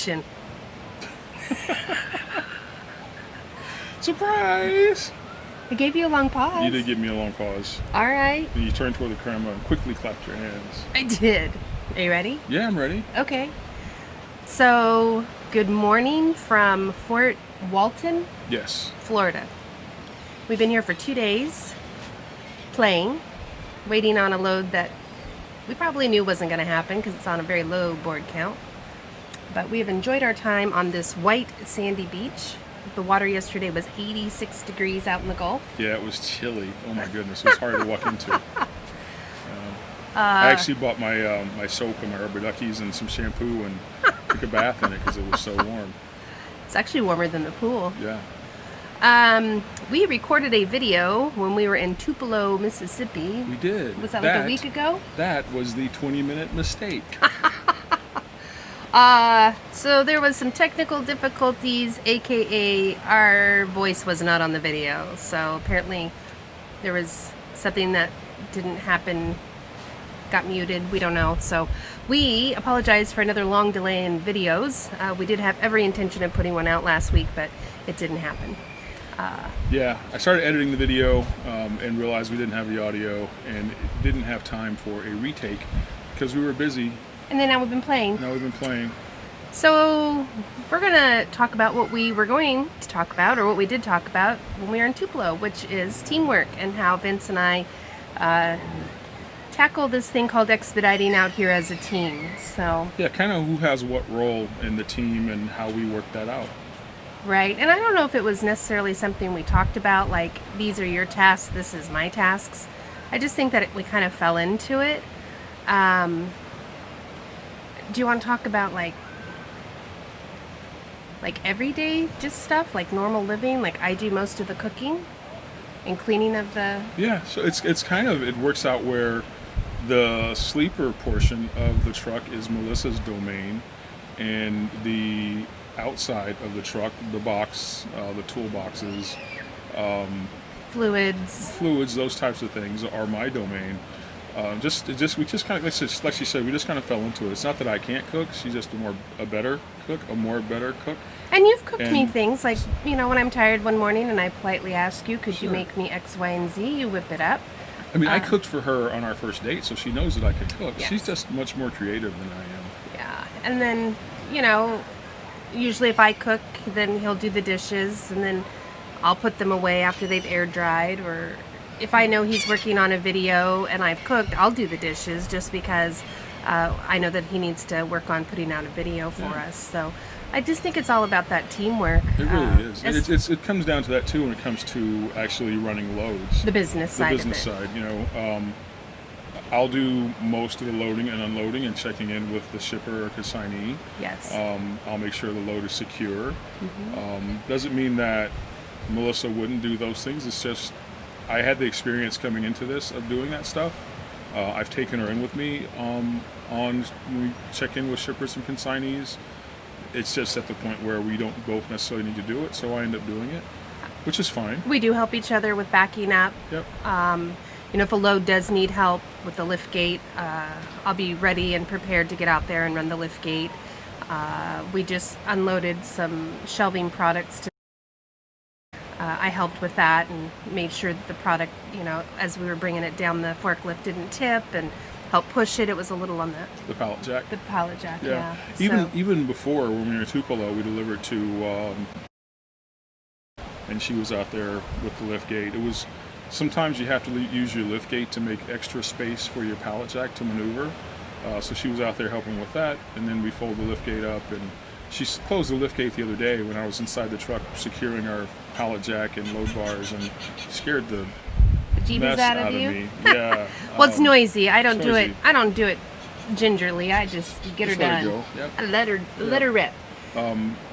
question. Surprise! I gave you a long pause. You did give me a long pause. All right. And you turned toward the camera and quickly clapped your hands. I did. Are you ready? Yeah, I'm ready. Okay. So, good morning from Fort Walton, Yes. Florida. We've been here for 2 days, playing, waiting on a load that we probably knew wasn't going to happen because it's on a very low board count. But we have enjoyed our time on this white sandy beach. The water yesterday was 86 degrees out in the Gulf. Yeah, it was chilly. Oh my goodness, it was hard to walk into. I actually bought my my soap and my rubber duckies and some shampoo and took a bath in it because it was so warm. It's actually warmer than the pool. Yeah. We recorded a video when we were in Tupelo, Mississippi. We did. Was that like a week ago? That was the 20-minute mistake. So there was some technical difficulties, aka our voice was not on the video. So apparently there was something that didn't happen, got muted, we don't know. So we apologize for another long delay in videos. We did have every intention of putting one out last week, but it didn't happen. Yeah, I started editing the video and realized we didn't have the audio and didn't have time for a retake because we were busy. And then now we've been playing. Now we've been playing. So we're going to talk about what we were going to talk about, or what we did talk about when we were in Tupelo, which is teamwork and how Vince and I tackle this thing called expediting out here as a team. So yeah, kind of who has what role in the team and how we work that out. Right, and I don't know if it was necessarily something we talked about, like these are your tasks, this is my tasks. I just think that we kind of fell into it. Do you want to talk about like everyday just stuff, like normal living? Like I do most of the cooking and cleaning of the... Yeah, so it's kind of, it works out where the sleeper portion of the truck is Melissa's domain, and the outside of the truck, the box, the toolboxes, fluids, those types of things are my domain. We just kind of, like she said, we just kind of fell into it. It's not that I can't cook; she's just a better cook. And you've cooked me things like, you know, when I'm tired one morning and I politely ask you, could you make me X, Y, and Z? You whip it up. I mean, I cooked for her on our first date, so she knows that I can cook. Yes. She's just much more creative than I am. Yeah, and then, you know, usually if I cook, then he'll do the dishes, and then I'll put them away after they've air dried, or if I know he's working on a video and I've cooked, I'll do the dishes just because I know that he needs to work on putting out a video for us. So I just think it's all about that teamwork. It really is. It comes down to that too when it comes to actually running loads. The business side of it. You know, I'll do most of the loading and unloading and checking in with the shipper or consignee. Yes. I'll make sure the load is secure. Doesn't mean that Melissa wouldn't do those things. It's just I had the experience coming into this of doing that stuff. I've taken her in with me on when we check in with shippers and consignees. It's just at the point where we don't both necessarily need to do it, so I end up doing it, which is fine. We do help each other with backing up. Yep. You know, if a load does need help with the lift gate, I'll be ready and prepared to get out there and run the lift gate. We just unloaded some shelving products. I helped with that and made sure that the product, you know, as we were bringing it down the forklift didn't tip, and helped push it. It was a little on the pallet jack. The pallet jack, yeah. Even before, when we were in Tupelo, we delivered to, and she was out there with the lift gate. It was, sometimes you have to use your lift gate to make extra space for your pallet jack to maneuver. So she was out there helping with that, and then we fold the lift gate up, and she closed the lift gate the other day when I was inside the truck securing our pallet jack and load bars, and scared the mess out of you? me. Yeah. Well, it's noisy. I don't do it. I don't do it gingerly. I just get her done. Let her go. Yep. I let her rip.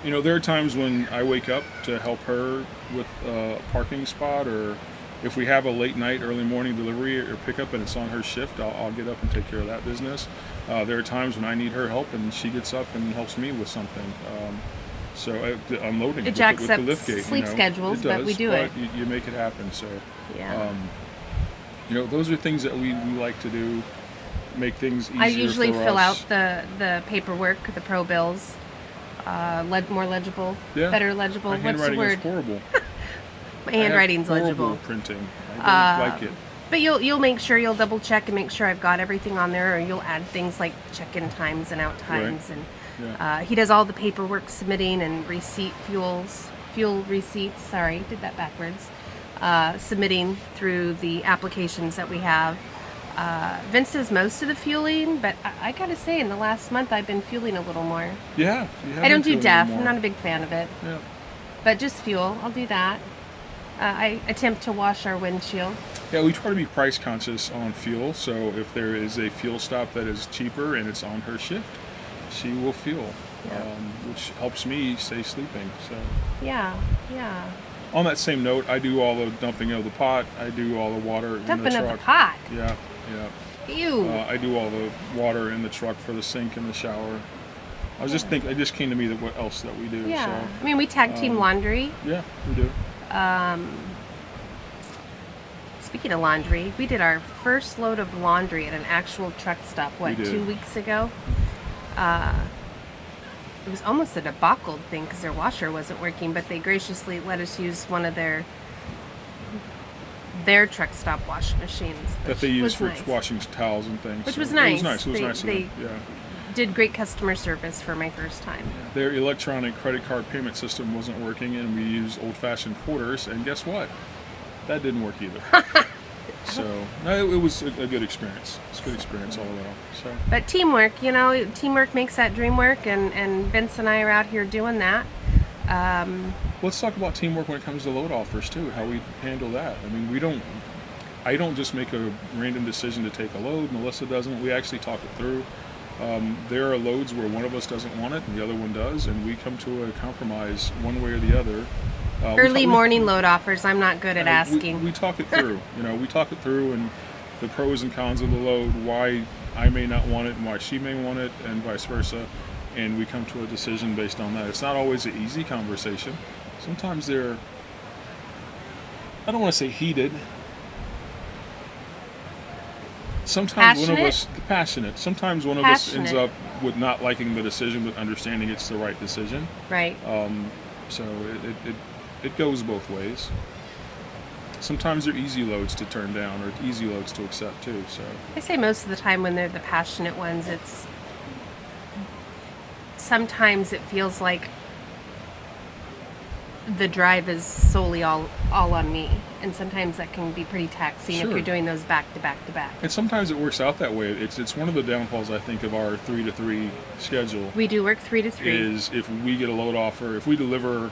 You know, there are times when I wake up to help her with a parking spot, or if we have a late night, early morning delivery or pickup and it's on her shift, I'll get up and take care of that business. There are times when I need her help and she gets up and helps me with something. So I'm loading it with the lift gate. Sleep schedules, but we do it. You make it happen. So, yeah. You know, those are things that we like to do, make things easier. I usually for fill us. out the paperwork, the pro bills. more legible, Yeah. better legible. My What's the handwriting word? is horrible. My I have handwriting's horrible legible. printing. I don't like it. But you'll make sure you'll double check and make sure I've got everything on there, or you'll add things like check-in times and out times, Right. and Yeah. he does all the paperwork submitting and fuel receipts. Sorry, did that backwards. Submitting through the applications that we have. Vince does most of the fueling, but I gotta say, in the last month I've been fueling a little more. Yeah. I don't do DEF. I'm not a big fan of it, Yeah. but just fuel, I'll do that. I attempt to wash our windshield. Yeah, we try to be price conscious on fuel. So if there is a fuel stop that is cheaper and it's on her shift, she will fuel, Yeah. which helps me stay sleeping. So Yeah. on that same note, I do all the dumping of the pot. I do all the water in Dumping the of truck. the pot. Yeah. Ew. I do all the water in the truck for the sink and the shower. I was just thinking. It just came to me that what else that we do. Yeah. So, I mean, we tag team laundry. yeah, we do. Speaking of laundry, we did our first load of laundry at an actual truck stop, We did. 2 weeks ago? It was almost a debacle thing because their washer wasn't working, but they graciously let us use one of their truck stop wash machines. That they which use was for nice. washing towels and things. Which So was It nice. was nice. It was They- nice of they- them. Yeah. Did great customer service for my first time. Their electronic credit card payment system wasn't working, and we used old-fashioned quarters. And guess what? That didn't work either. So no, it was a good experience. It's a good experience all around. So But teamwork, teamwork makes that dream work, and Vince and I are out here doing that. let's talk about teamwork when it comes to load offers too. How we handle that. I mean, I don't just make a random decision to take a load. Melissa doesn't. We actually talk it through. There are loads where one of us doesn't want it and the other one does, and we come to a compromise one way or the other. Early morning load offers, I'm not good at asking. We talk it through. We talk it through and the pros and cons of the load, why I may not want it and why she may want it, and vice versa. And we come to a decision based on that. It's not always an easy conversation. Sometimes they're, I don't want to say heated. Sometimes one of us passionate. Sometimes one of us ends Passionate. up with not liking the decision, but understanding it's the right decision. Right. So it goes both ways. Sometimes they're easy loads to turn down or easy loads to accept too. So I say most of the time when they're the passionate ones, sometimes it feels like the drive is solely all on me, and sometimes that can be pretty taxing if Sure. you're doing those back to back to back. and sometimes it works out that way. It's one of the downfalls I think of our 3 to 3 schedule. We do work 3 to 3. Is if we get a load offer, if we deliver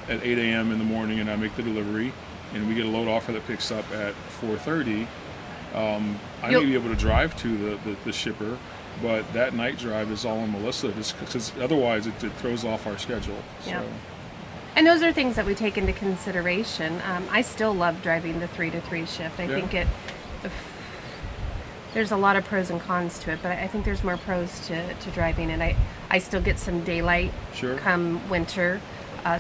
at 8 a.m. in the morning and I make the delivery, and we get a load offer that picks up at 4:30, I may be able to drive to the shipper, but that night drive is all on Melissa, just because otherwise it throws off our schedule. So. Yeah. And those are things that we take into consideration. I still love driving the 3 to 3 shift. I think there's a lot of pros and cons to it, but I think there's more pros to driving it. I still get some daylight Sure. come winter,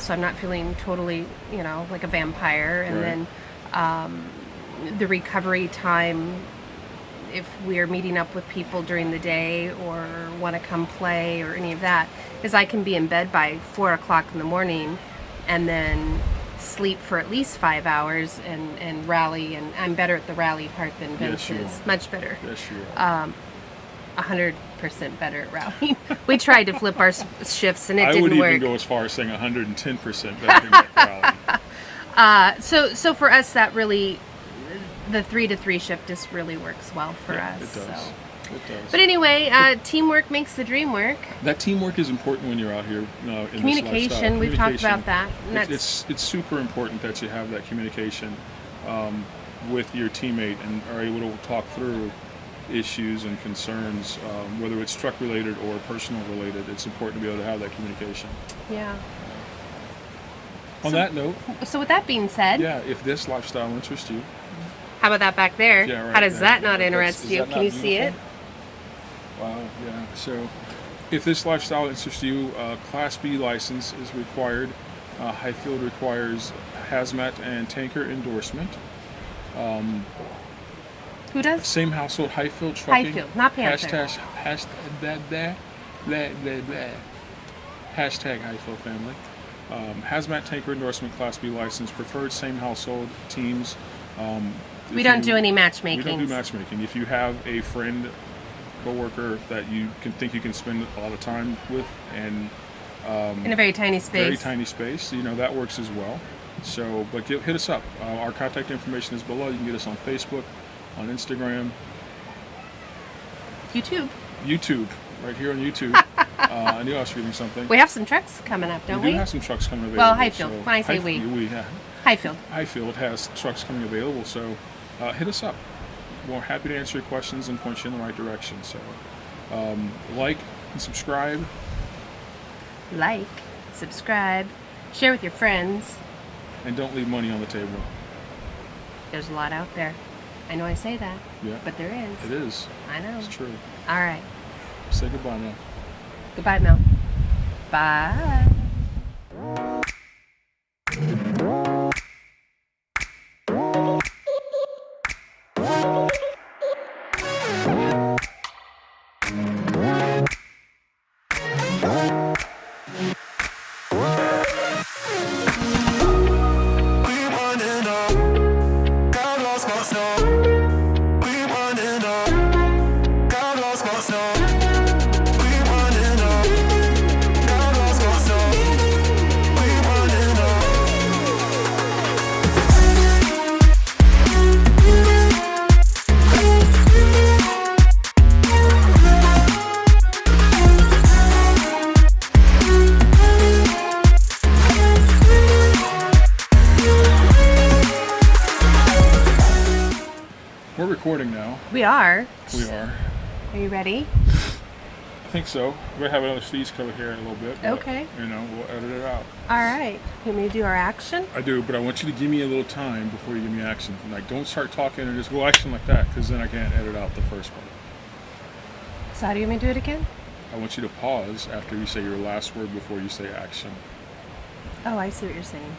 so I'm not feeling totally, like a vampire. And Right. then the recovery time, if we're meeting up with people during the day or want to come play or any of that, is I can be in bed by 4 o'clock in the morning and then sleep for at least 5 hours and rally. And I'm better at the rally part than Vince Yes, you is. are. Much better. Yes, you are. 100% better at rallying. We tried to flip our shifts and it I didn't would work. even go as far as saying 110% better than that rally. So for us, that really, the 3 to 3 shift just really works well for Yeah, us. it does. So. It does. But anyway, teamwork makes the dream work. That teamwork is important when you're out here in Communication, this lifestyle. we've talked about that. And It's super important that you have that communication with your teammate and are able to talk through issues and concerns, whether it's truck related or personal related. It's important to be able to have that communication. Yeah. On that note, So with that being said, yeah, if this lifestyle interests you, how about that back there? yeah, right How does there. that not That's- interest is you? that Can not you see it? beautiful? Wow, yeah. So if this lifestyle interests you, Class B license is required. Highfield requires hazmat and tanker endorsement. Who does? Same household, Highfield Trucking. Highfield, not Panther. Hashtag, blah, blah, blah, blah. Hashtag Highfield family. Hazmat tanker endorsement, Class B license, preferred same household teams. We don't do any We matchmaking. don't do matchmaking. If you have a friend, coworker that you can spend a lot of time with, and In a very tiny space. that works as well. So, but hit us up. Our contact information is below. You can get us on Facebook, on Instagram, YouTube. right here on YouTube. I knew I was reading something. We have some trucks coming up, don't We we? do have some trucks coming available. Well, Highfield. When I say we. Yeah. Highfield. Highfield has trucks coming available, so hit us up. We're happy to answer your questions and point you in the right direction. So, like and subscribe. Like, subscribe, share with your friends. And don't leave money on the table. There's a lot out there. I know I say that, Yeah. but there is. It is. I know. It's true. All right. Say goodbye now. Goodbye, Mel. Bye. We're recording now. We are. We are. Are you ready? I think so. We're gonna have another sleeves cover here in a little bit. But, Okay. we'll edit it out. All right. You want me to do our action? I do, but I want you to give me a little time before you give me action. Like, don't start talking and just go action like that, because then I can't edit out the first part. So how do you want me to do it again? I want you to pause after you say your last word before you say action. Oh, I see what you're saying.